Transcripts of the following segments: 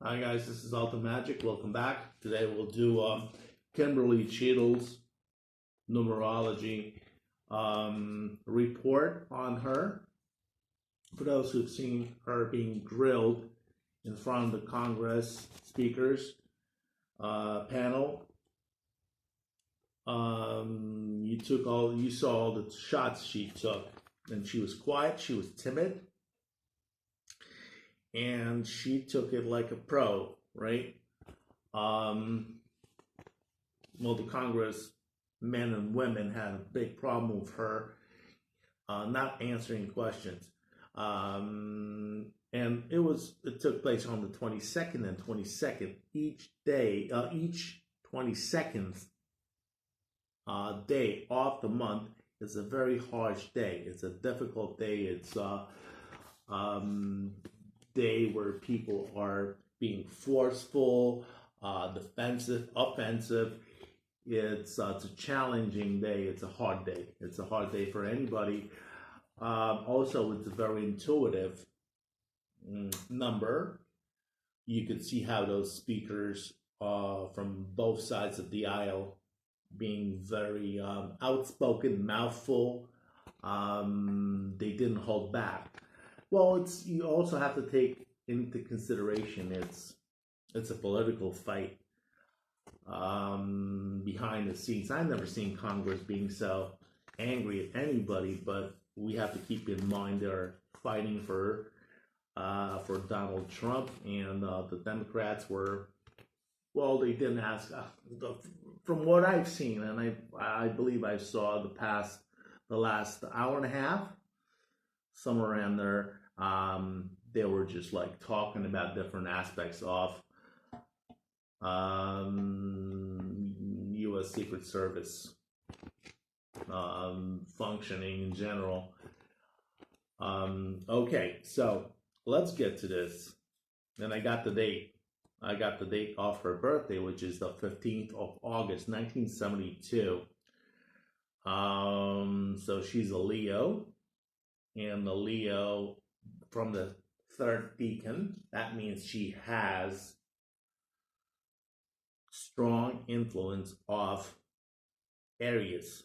Hi guys, this is Alta Magic. Welcome back. Today we'll do Kimberly Cheatle's numerology report on her. For those who've seen her being grilled in front of the Congress speakers panel, you saw all the shots she took, and she was quiet. She was timid. And she took it like a pro, right? Well, the Congress men and women had a big problem with her not answering questions. And it took place on the 22nd and 22nd each day, each 22nd day of the month is a very harsh day. It's a difficult day. It's day where people are being forceful, defensive, offensive. It's a challenging day. It's a hard day. It's a hard day for anybody. Also, it's a very intuitive number. You could see how those speakers from both sides of the aisle being very outspoken, mouthful. They didn't hold back. Well, you also have to take into consideration it's a political fight behind the scenes. I've never seen Congress being so angry at anybody, but we have to keep in mind they're fighting for Donald Trump, and the Democrats they didn't ask. From what I've seen, and I believe I saw the last hour and a half, somewhere around there. They were just like talking about different aspects of U.S. Secret Service functioning in general. Okay, so let's get to this. And I got the date. I got the date of her birthday, which is the 15th of August, 1972. So she's a Leo, and the Leo from the third decan, that means she has strong influence of Aries.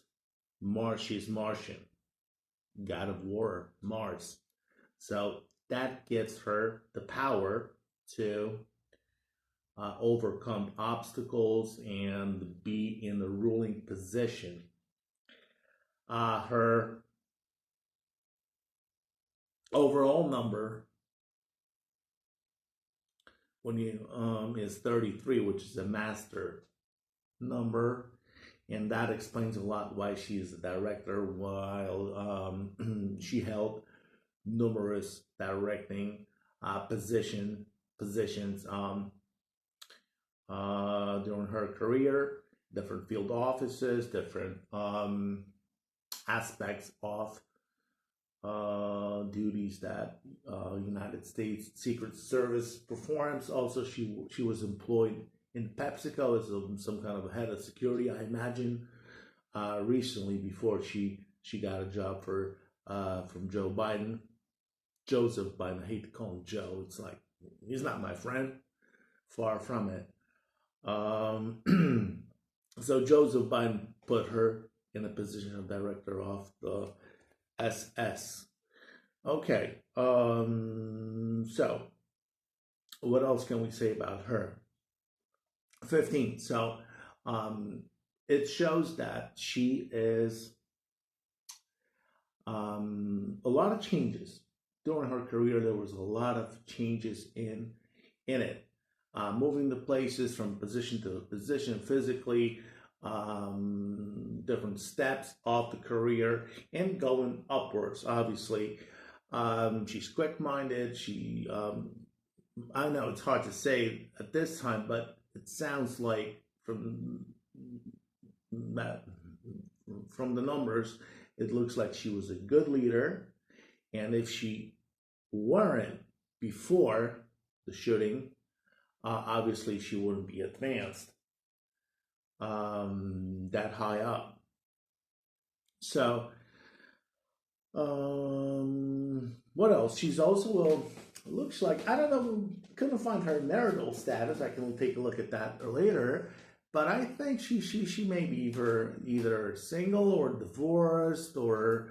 Mars, she's Martian, god of war, Mars. So that gives her the power to overcome obstacles and be in the ruling position. Her overall number is 33, which is a master number, and that explains a lot why she's a director, while she held numerous directing positions during her career, different field offices, different aspects of duties that United States Secret Service performs. Also, she was employed in PepsiCo as some kind of a head of security, I imagine, recently before she got a job from Joe Biden, Joseph Biden. I hate to call him Joe. It's like he's not my friend, far from it. So Joseph Biden put her in a position of director of the SS. Okay, so what else can we say about her? 15. So it shows that she is a lot of changes during her career. There was a lot of changes in it, moving the places from position to position physically, different steps of the career, and going upwards. Obviously, she's quick-minded. I know it's hard to say at this time, but it sounds like from the numbers, it looks like she was a good leader. And if she weren't before the shooting, obviously she wouldn't be advanced that high up. So what else? She's also looks like, I don't know, couldn't find her marital status. I can take a look at that later. But I think she may be either single or divorced, or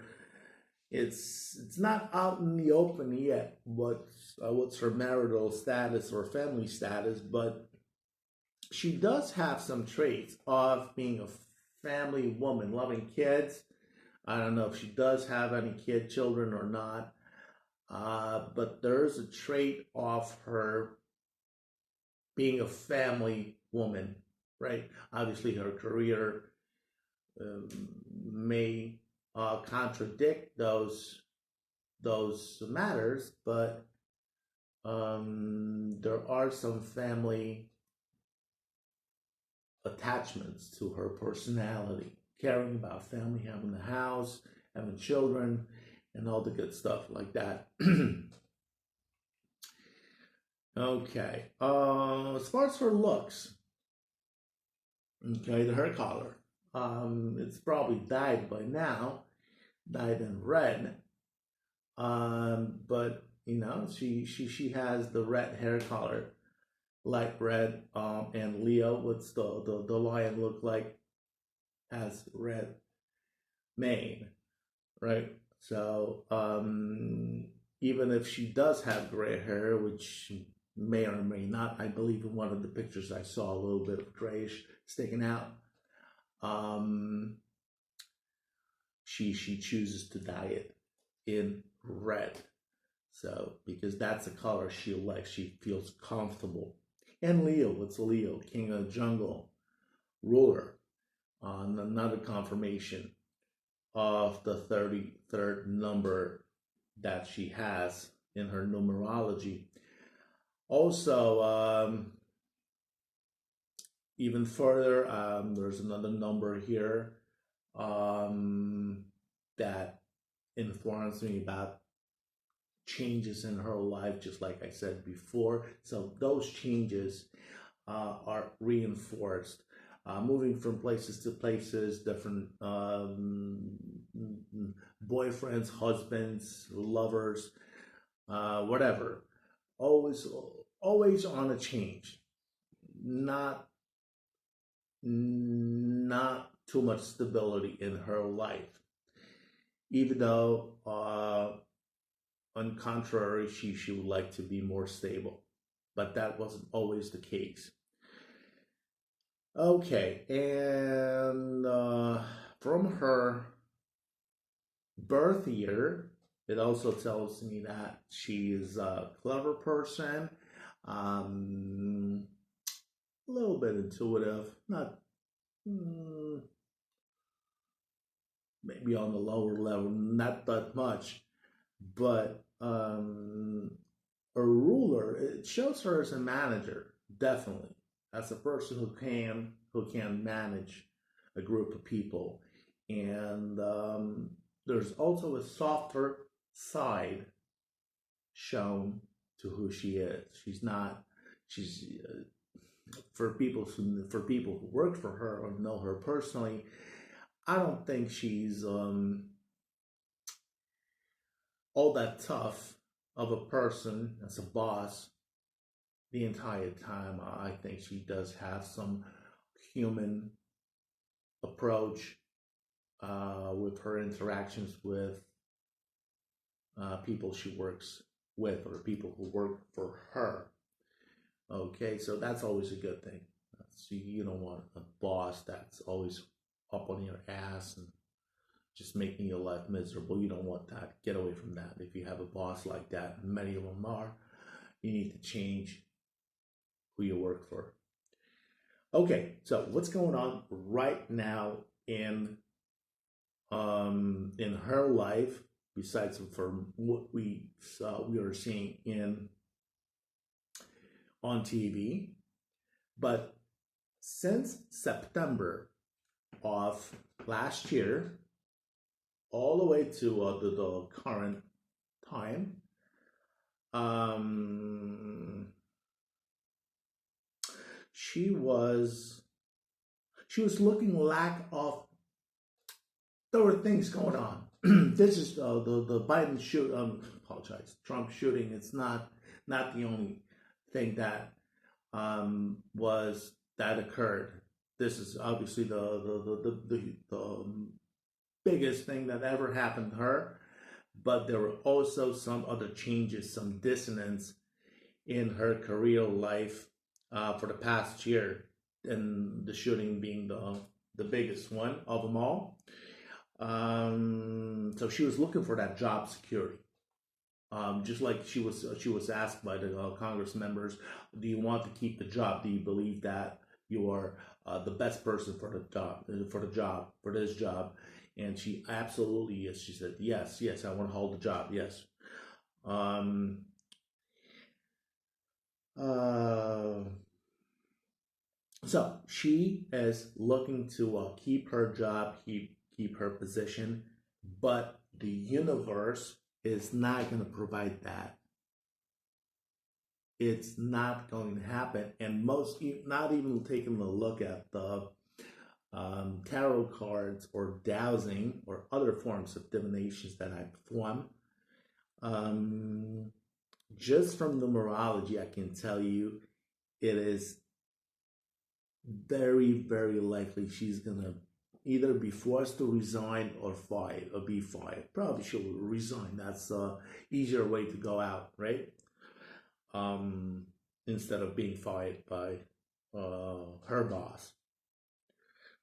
it's not out in the open yet what's her marital status or family status, but she does have some traits of being a family woman, loving kids. I don't know if she does have any children or not, but there's a trait of her being a family woman, right? Obviously, her career um, may contradict those matters, but there are some family attachments to her personality, caring about family, having a house, having children, and all the good stuff like that. Okay. As far as her looks, okay, the hair color. It's probably dyed by now, dyed in red. But she has the red hair color, light red. And Leo, what's the lion look like? Has red mane, right? So even if she does have gray hair, which she may or may not, I believe in one of the pictures I saw a little bit of grayish sticking out. She chooses to dye it in red. So because that's a color she likes, she feels comfortable. And Leo, what's Leo? King of the jungle, ruler. Another confirmation of the 33rd number that she has in her numerology. Also, even further, there's another number here that informs me about changes in her life, just like I said before. So those changes are reinforced. Moving from places to places, different boyfriends, husbands, lovers, whatever. Always on a change. Not too much stability in her life. Even though, on contrary, she would like to be more stable. But that wasn't always the case. Okay, and from her birth year, it also tells me that she is a clever person, a little bit intuitive, not maybe on the lower level, not that much, but a ruler. It shows her as a manager, definitely, as a person who can manage a group of people. And there's also a softer side shown to who she is. She's for people who work for her or know her personally, I don't think she's all that tough of a person as a boss the entire time. I think she does have some human approach with her interactions with people she works with or people who work for her. Okay, so that's always a good thing. So you don't want a boss that's always up on your ass and just making your life miserable. You don't want that. Get away from that. If you have a boss like that, many of them are, you need to change who you work for. Okay, so what's going on right now in her life, besides from what we are seeing on TV? But since September of last year, all the way to the current time, she was looking lack of. There were things going on. This is the Biden Trump shooting. It's not not the only thing that was that occurred. This is obviously the biggest thing that ever happened to her, but there were also some other changes, some dissonance in her career life for the past year, and the shooting being the biggest one of them all. So she was looking for that job security. Just like she was asked by the Congress members, do you want to keep the job? Do you believe that you are the best person for this job? And she absolutely, yes, she said, yes, I want to hold the job, yes. So she is looking to keep her job, keep her position, but the universe is not going to provide that. It's not going to happen, and not even taking a look at the tarot cards or dowsing or other forms of divinations that I perform. Just from numerology, I can tell you it is very, very likely she's gonna either be forced to resign or be fired. Probably she'll resign. That's a easier way to go out, right? Instead of being fired by her boss,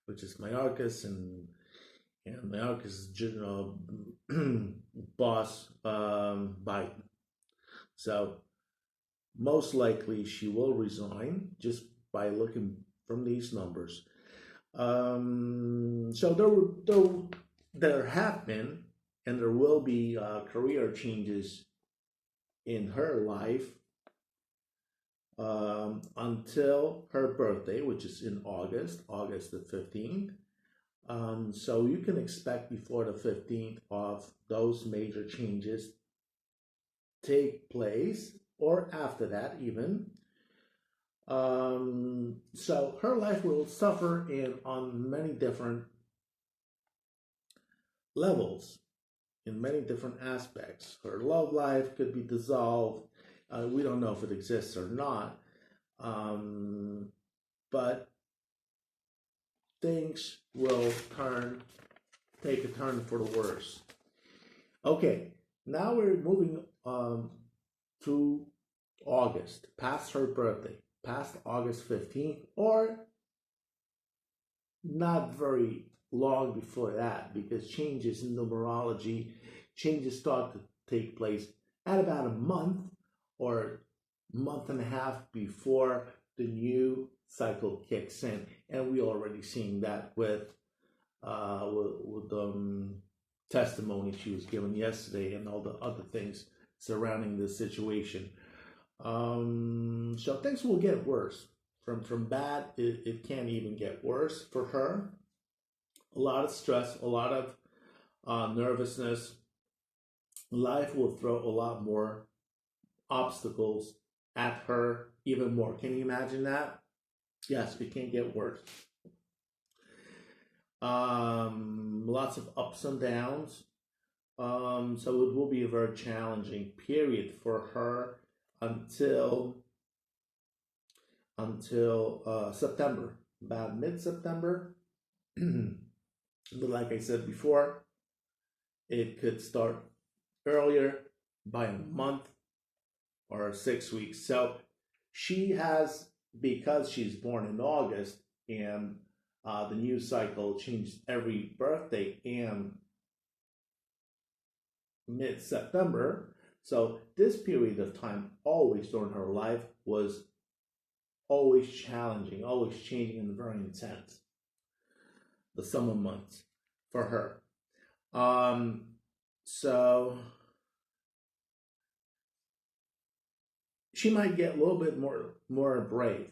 which is Mayorkas, and Mayorkas' boss, Biden. So most likely she will resign just by looking from these numbers. So there have been and there will be career changes in her life until her birthday, which is in August the 15th. So you can expect before the 15th of those major changes take place, or after that even. So her life will suffer on many different levels, in many different aspects. Her love life could be dissolved. We don't know if it exists or not. But things will take a turn for the worse. Okay, now we're moving to August, past her birthday, past August 15th, or not very long before that, because changes in numerology, changes start to take place at about a month or month and a half before the new cycle kicks in, and we already seeing that with testimony she was given yesterday and all the other things surrounding this situation. So things will get worse. From bad, it can't even get worse for her. A lot of stress, a lot of nervousness. Life will throw a lot more obstacles at her, even more. Can you imagine that? Yes, it can get worse. Lots of ups and downs. So it will be a very challenging period for her until September, about mid-September. But like I said before, it could start earlier by a month or 6 weeks. So she has, because she's born in August and the new cycle changes every birthday and mid-September. So this period of time always during her life was always challenging, always changing and very intense. The summer months for her. So she might get a little bit more brave,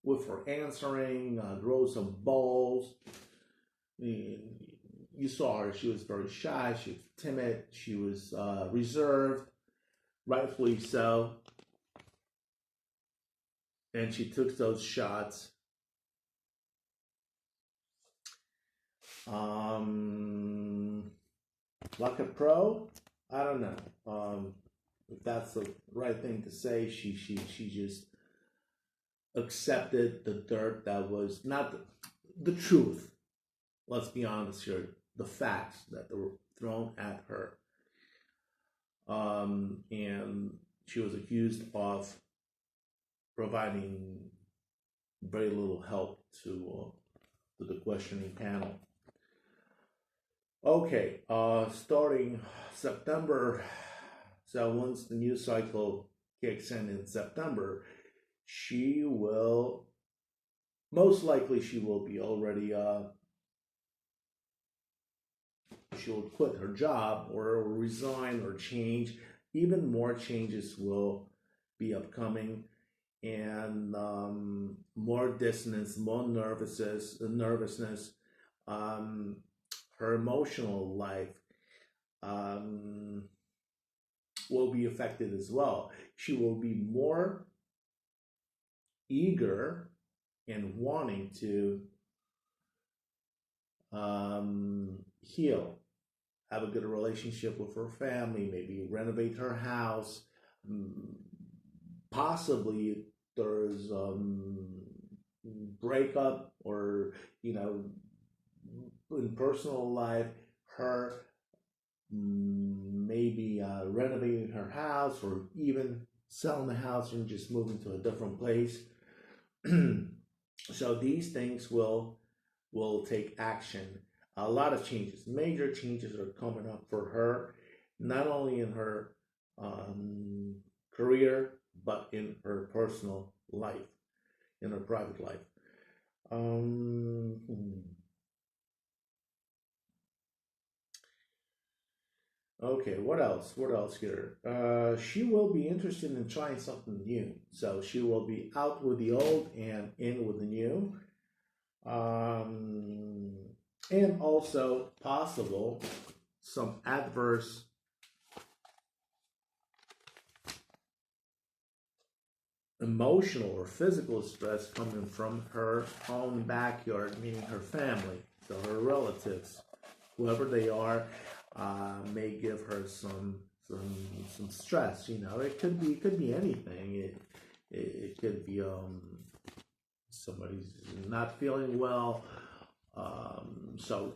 with her answering, grow some balls. You saw her, she was very shy, she was timid, she was reserved, rightfully so. And she took those shots. Like a pro, I don't know. if that's the right thing to say, she just accepted the dirt that was not the truth. Let's be honest here, the facts that were thrown at her. And she was accused of providing very little help to the questioning panel. Okay, starting September, so once the news cycle kicks in September, she will, most likely she will be already, she'll quit her job or resign or change. Even more changes will be upcoming, and more dissonance, more nervousness. Her emotional life will be affected as well. She will be more eager and wanting to heal, have a good relationship with her family, maybe renovate her house. Possibly there's breakup, or in personal life, her maybe renovating her house, or even selling the house and just moving to a different place. So these things will take action. A lot of changes, major changes are coming up for her, not only in her career, but in her personal life, in her private life. Okay, what else? What else here? She will be interested in trying something new. So she will be out with the old and in with the new. And also possible some adverse emotional or physical stress coming from her own backyard, meaning her family, so her relatives, whoever they are, may give her some stress. It could be anything. It could be somebody's not feeling well. So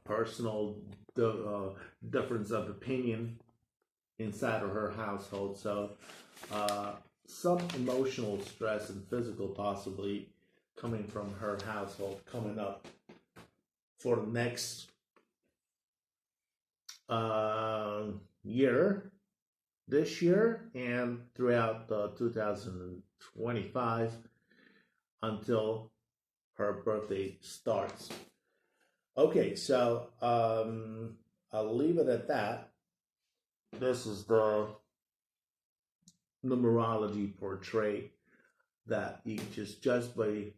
personal difference of opinion inside of her household. So some emotional stress and physical possibly coming from her household coming up for the next year, this year, and throughout 2025 until her birthday starts. Okay, so I'll leave it at that. This is the numerology portrait that you just by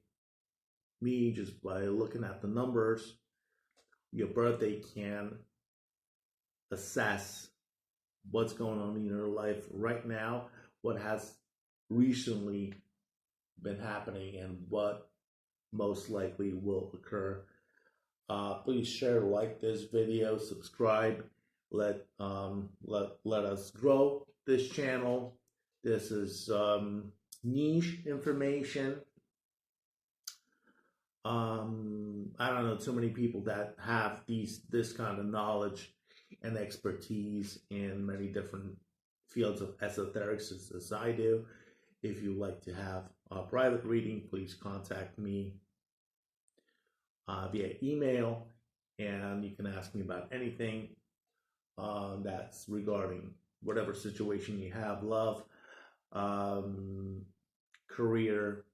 looking at the numbers, your birthday can assess what's going on in your life right now, what has recently been happening, and what most likely will occur. Please share, like this video, subscribe. Let us grow this channel. This is niche information. I don't know too many people that have this kind of knowledge and expertise in many different fields of esoterics as I do. If you like to have a private reading, please contact me via email, and you can ask me about anything that's regarding whatever situation you have, love, career,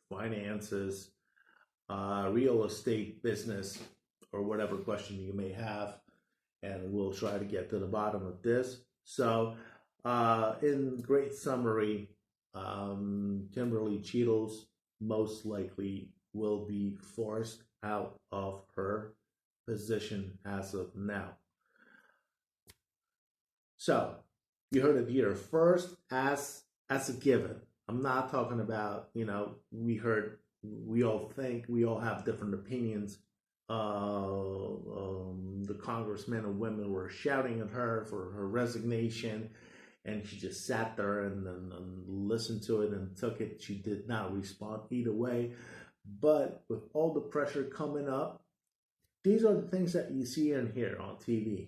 finances, real estate, business, or whatever question you may have, and we'll try to get to the bottom of this. So in great summary, Kimberly Cheatle's most likely will be forced out of her position as of now. So you heard it here first, as a given. I'm not talking about, we all think, we all have different opinions the congressmen and women were shouting at her for her resignation, and she just sat there and listened to it and took it. She did not respond either way. But with all the pressure coming up, these are the things that you see and hear on TV.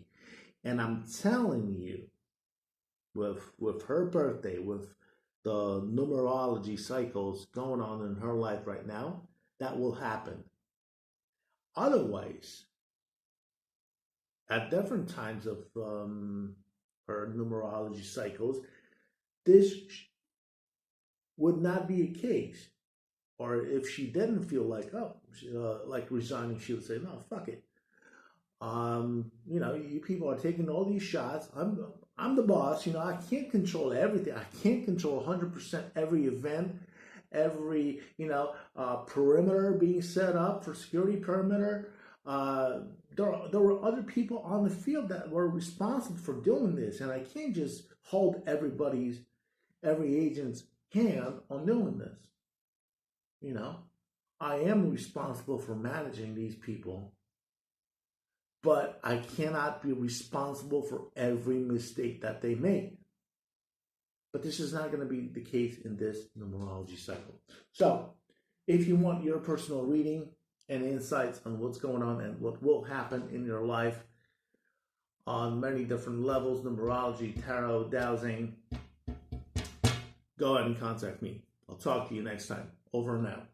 And I'm telling you, with her birthday, with the numerology cycles going on in her life right now, that will happen. Otherwise, at different times of her numerology cycles, this would not be a case. Or if she didn't feel like, like resigning, she would say, no, fuck it. You people are taking all these shots. I'm the boss. I can't control everything. I can't control 100% every event, every perimeter being set up for security perimeter. There were other people on the field that were responsible for doing this, and I can't just hold every agent's hand on doing this. I am responsible for managing these people, but I cannot be responsible for every mistake that they make. But this is not going to be the case in this numerology cycle. So, if you want your personal reading and insights on what's going on and what will happen in your life on many different levels, numerology, tarot, dowsing, go ahead and contact me. I'll talk to you next time. Over and out.